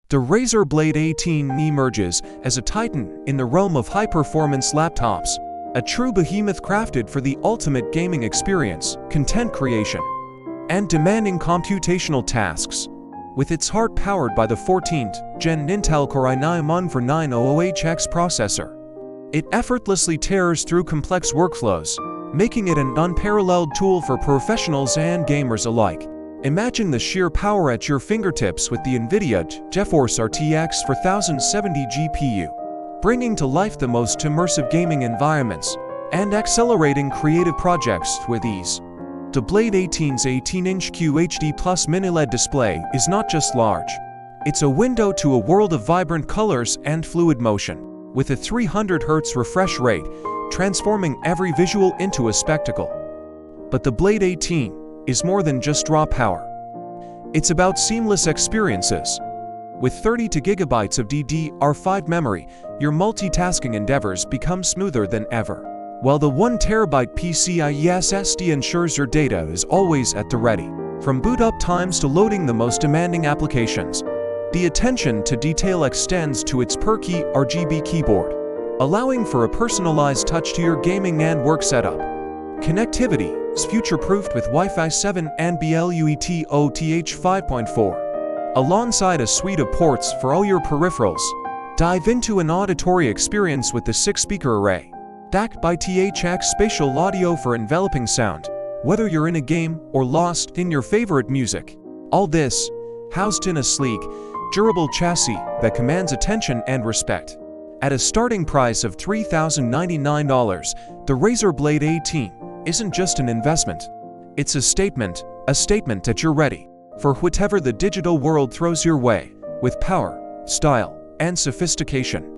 The Razer Blade 18 emerges as a titan in the realm of high-performance laptops, a true behemoth crafted for the ultimate gaming experience, content creation, and demanding computational tasks. With its heart powered by the 14th Gen Intel Core i9-14900HX processor, it effortlessly tears through complex workflows, making it an unparalleled tool for professionals and gamers alike. Imagine the sheer power at your fingertips with the NVIDIA GeForce RTX 4070 GPU, bringing to life the most immersive gaming environments and accelerating creative projects with ease. The Blade 18's 18-inch QHD Plus mini LED display is not just large. It's a window to a world of vibrant colors and fluid motion, with a 300 Hz refresh rate, transforming every visual into a spectacle. But the Blade 18 is more than just raw power. It's about seamless experiences. With 32 GB of DDR5 memory, your multitasking endeavors become smoother than ever, while the 1 TB PCIe SSD ensures your data is always at the ready. From boot-up times to loading the most demanding applications, the attention to detail extends to its per-key RGB keyboard, allowing for a personalized touch to your gaming and work setup. Connectivity is future-proofed with Wi-Fi 7 and BLUETTH 5.4, alongside a suite of ports for all your peripherals. Dive into an auditory experience with the 6-speaker array, backed by THX spatial audio for enveloping sound, whether you're in a game or lost in your favorite music. All this, housed in a sleek, durable chassis that commands attention and respect. At a starting price of $3,099, the Razer Blade 18 isn't just an investment. It's a statement that you're ready for whatever the digital world throws your way, with power, style, and sophistication.